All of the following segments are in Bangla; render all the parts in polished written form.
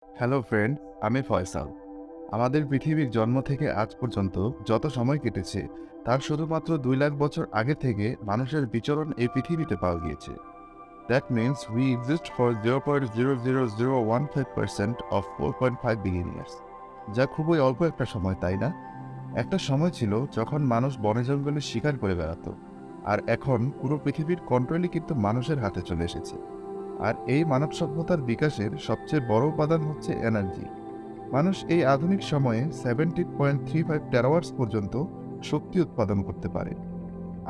হ্যালো ফ্রেন্ড, আমি ফয়সাল। আমাদের পৃথিবীর জন্ম থেকে আজ পর্যন্ত যত সময় কেটেছে তার শুধুমাত্র 2 লাখ বছর আগে থেকে মানুষের বিচরণ এই পৃথিবীতে পাওয়া গিয়েছে। That means we exist for 0.00015% of 4.5 billion years, যা খুবই অল্প একটা সময়, তাই না? একটা সময় ছিল যখন মানুষ বনে জঙ্গলে শিকার করে বেড়াতো, আর এখন পুরো পৃথিবীর কন্ট্রোলই কিন্তু মানুষের হাতে চলে এসেছে। আর এই মানব সভ্যতার বিকাশের সবচেয়ে বড় উপাদান হচ্ছে এনার্জি। মানুষ এই আধুনিক সময়ে 17.35 টেরাওয়াটস পর্যন্ত শক্তি উৎপাদন করতে পারে।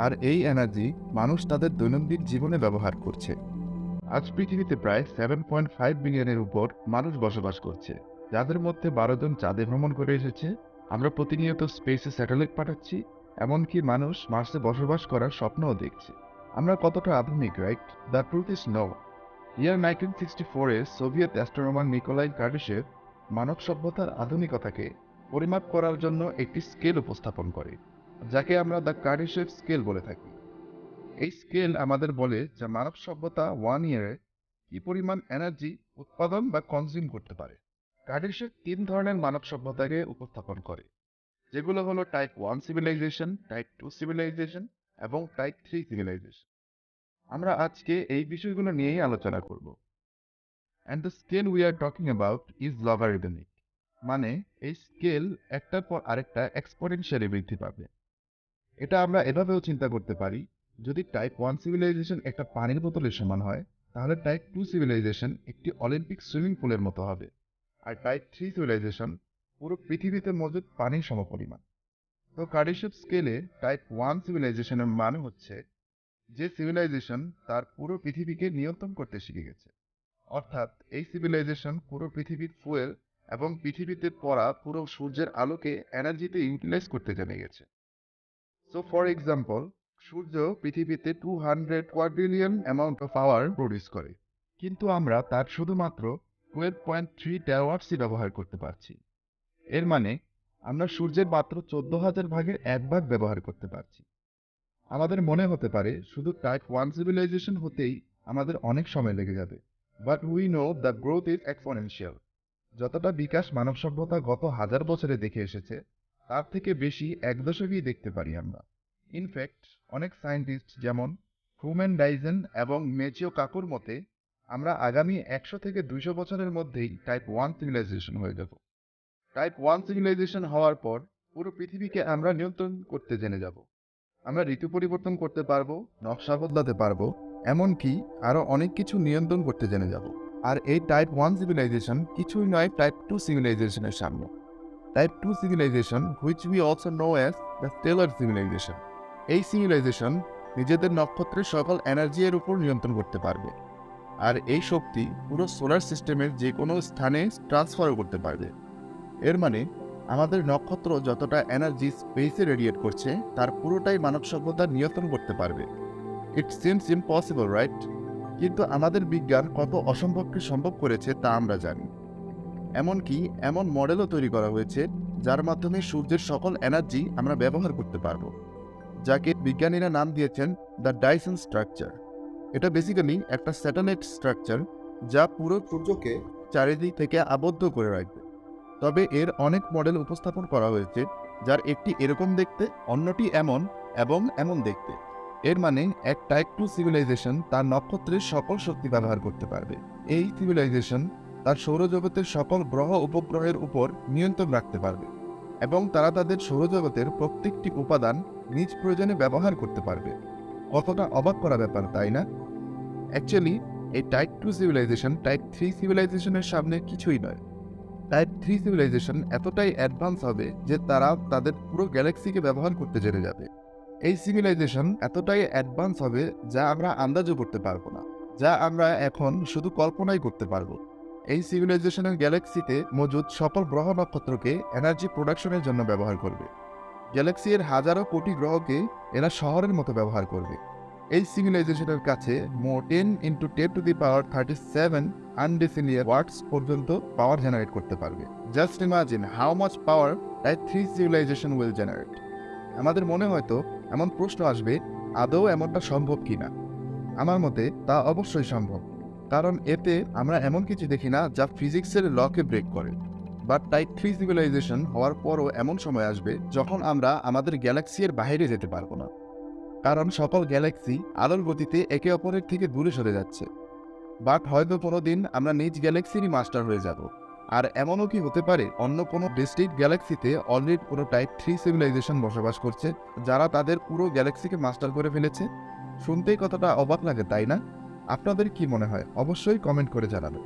আর এই এনার্জি মানুষ তাদের দৈনন্দিন জীবনে ব্যবহার করছে। আজ পৃথিবীতে প্রায় 7.5 বিলিয়নের উপর মানুষ বসবাস করছে, যাদের মধ্যে 12 জন চাঁদে ভ্রমণ করে এসেছে। আমরা প্রতিনিয়ত স্পেসে স্যাটেলাইট পাঠাচ্ছি, এমনকি মানুষ মার্সে বসবাস করার স্বপ্নও দেখছে। আমরা কতটা আধুনিক, right? The truth is no. Year 1964-এ সোভিয়েত অ্যাস্ট্রোনমার নিকোলাই কার্ডিশেভ মানব সভ্যতার আধুনিকতাকে পরিমাপ করার জন্য একটি স্কেল উপস্থাপন করে, যাকে আমরা দ্য কার্ডিশেভ স্কেল বলে থাকি। এই স্কেল আমাদের বলে যে মানব সভ্যতা 1 ইয়ারে কি পরিমাণ এনার্জি উৎপাদন বা কনজিউম করতে পারে। কার্ডিশেভ 3 ধরনের মানব সভ্যতাকে উপস্থাপন করে, যেগুলো হলো টাইপ 1 সিভিলাইজেশন, টাইপ 2 সিভিলাইজেশন এবং টাইপ 3 সিভিলাইজেশন। আমরা আজকে এই বিষয়গুলো নিয়েই আলোচনা করব। And the scale we are talking about is logarithmic, মানে এই স্কেল একটার পর আরেকটা এক্সপোনেনশিয়ালি বৃদ্ধি পাবে। এটা আমরা এভাবেও চিন্তা করতে পারি, যদি টাইপ 1 সিভিলাইজেশন একটা পানির বোতলের সমান হয়, তাহলে টাইপ 2 সিভিলাইজেশন একটি অলিম্পিক সুইমিং পুলের মতো হবে, আর টাইপ 3 সিভিলাইজেশন পুরো পৃথিবীতে মজুদ পানির সমপরিমাণ। তো কার্ডিশেভ স্কেলে টাইপ 1 সিভিলাইজেশনের মানে হচ্ছে যে সিভিলাইজেশন তার পুরো পৃথিবীকে নিয়ন্ত্রণ করতে শিখে গেছে। অর্থাৎ এই সিভিলাইজেশন পুরো পৃথিবীর ফুয়েল এবং পৃথিবীতে পড়া পুরো সূর্যের আলোকে এনার্জিতে ইউটিলাইজ করতে জেনে গেছে। সো ফর এক্সাম্পল, সূর্য পৃথিবীতে 200 quadrillion amount of power produce করে, কিন্তু আমরা তার শুধুমাত্র 12.3 টেরাওয়াটসই ব্যবহার করতে পারছি। এর মানে আমরা সূর্যের মাত্র 14,000 ভাগের 1 ভাগ ব্যবহার করতে পারছি। আমাদের মনে হতে পারে শুধু টাইপ 1 সিভিলাইজেশন হতেই আমাদের অনেক সময় লেগে যাবে, but we know the growth is exponential. যতটা বিকাশ মানব সভ্যতা গত হাজার বছরে দেখে এসেছে, তার থেকে বেশি 1 দশকেই দেখতে পারি আমরা। ইনফ্যাক্ট অনেক সায়েন্টিস্ট যেমন হুম্যান ডাইজেন এবং মেচিও কাকুর মতে, আমরা আগামী 100 থেকে 200 বছরের মধ্যেই টাইপ 1 সিভিলাইজেশন হয়ে যাব। টাইপ 1 সিভিলাইজেশন হওয়ার পর পুরো পৃথিবীকে আমরা নিয়ন্ত্রণ করতে জেনে যাব। আমরা ঋতু পরিবর্তন করতে পারবো, নকশা বদলাতে পারবো, এমনকি আরো অনেক কিছু নিয়ন্ত্রণ করতে জেনে যাব। আর এই টাইপ 1 সিভিলাইজেশন কিছুই নয় টাইপ 2 সিভিলাইজেশনের সামনে। Type 2 civilization, which we also know as the stellar civilization. এই সিভিলাইজেশন নিজেদের নক্ষত্রের সকল এনার্জি এর উপর নিয়ন্ত্রণ করতে পারবে, আর এই শক্তি পুরো সোলার সিস্টেমের যে কোনো স্থানে ট্রান্সফারও করতে পারবে। এর মানে আমাদের নক্ষত্র যতটা এনার্জি স্পেসে রেডিয়েট করছে তার পুরোটাই মানব সভ্যতা নিয়ন্ত্রণ করতে পারবে। It seems impossible, right? কিন্তু আমাদের বিজ্ঞান কত অসম্ভবকে সম্ভব করেছে তা আমরা জানি। এমনকি এমন মডেলও তৈরি করা হয়েছে যার মাধ্যমে সূর্যের সকল এনার্জি আমরা ব্যবহার করতে পারবো, যাকে বিজ্ঞানীরা নাম দিয়েছেন দ্য ডাইসন স্ট্রাকচার। এটা বেসিক্যালি একটা স্যাটেলাইট স্ট্রাকচার যা পুরো সূর্যকে চারিদিক থেকে আবদ্ধ করে রাখবে। তবে এর অনেক মডেল উপস্থাপন করা হয়েছে, যার একটি এরকম দেখতে, অন্যটি এমন এবং এমন দেখতে। এর মানে এক টাইপ 2 সিভিলাইজেশন তার নক্ষত্রের সকল শক্তি ব্যবহার করতে পারবে। এই সিভিলাইজেশন তার সৌরজগতের সকল গ্রহ উপগ্রহের উপর নিয়ন্ত্রণ রাখতে পারবে, এবং তারা তাদের সৌরজগতের প্রত্যেকটি উপাদান নিজ প্রয়োজনে ব্যবহার করতে পারবে। কতটা অবাক করা ব্যাপার, তাই না? অ্যাকচুয়ালি এই টাইপ 2 সিভিলাইজেশন টাইপ 3 সিভিলাইজেশনের সামনে কিছুই নয়। টাইপ 3 সিভিলাইজেশন এতটাই অ্যাডভান্স হবে যে তারা তাদের পুরো গ্যালাক্সিকে ব্যবহার করতে জেনে যাবে। এই সিভিলাইজেশন এতটাই অ্যাডভান্স হবে যা আমরা আন্দাজও করতে পারবো না, যা আমরা এখন শুধু কল্পনাই করতে পারবো। এই সিভিলাইজেশনের গ্যালাক্সিতে মজুদ সকল গ্রহ নক্ষত্রকে এনার্জি প্রোডাকশনের জন্য ব্যবহার করবে। গ্যালাক্সির হাজারো কোটি গ্রহকে এরা শহরের মতো ব্যবহার করবে। এই সিভিলাইজেশনের কাছে মোট 10 × 10⁻³ আনডেসিলিয়ার ওয়াটস পর্যন্ত পাওয়ার জেনারেট করতে পারবে। Just imagine how much power type 3 civilization will generate. আমাদের মনে হয়তো এমন প্রশ্ন আসবে, আদৌ এমনটা সম্ভব কিনা? আমার মতে তা অবশ্যই সম্ভব। কারণ এতে আমরা এমন কিছু দেখি না যা ফিজিক্সের লকে ব্রেক করে। বাট টাইপ 3 সিভিলাইজেশন হওয়ার পরও এমন সময় আসবে যখন আমরা আমাদের গ্যালাক্সির বাইরে যেতে পারবো না, কারণ সকল গ্যালাক্সি আলোর গতিতে একে অপরের থেকে দূরে সরে যাচ্ছে। বাট হয়তো কোনোদিন আমরা নিজ গ্যালাক্সিরই মাস্টার হয়ে যাব। আর এমনও কি হতে পারে অন্য কোনো ডিস্ট্রিক্ট গ্যালাক্সিতে অলরেডি কোনো টাইপ 3 সিভিলাইজেশন বসবাস করছে, যারা তাদের পুরো গ্যালাক্সিকে মাস্টার করে ফেলেছে? শুনতেই কতটা অবাক লাগে, তাই না? আপনাদের কি মনে হয়? অবশ্যই কমেন্ট করে জানাবেন।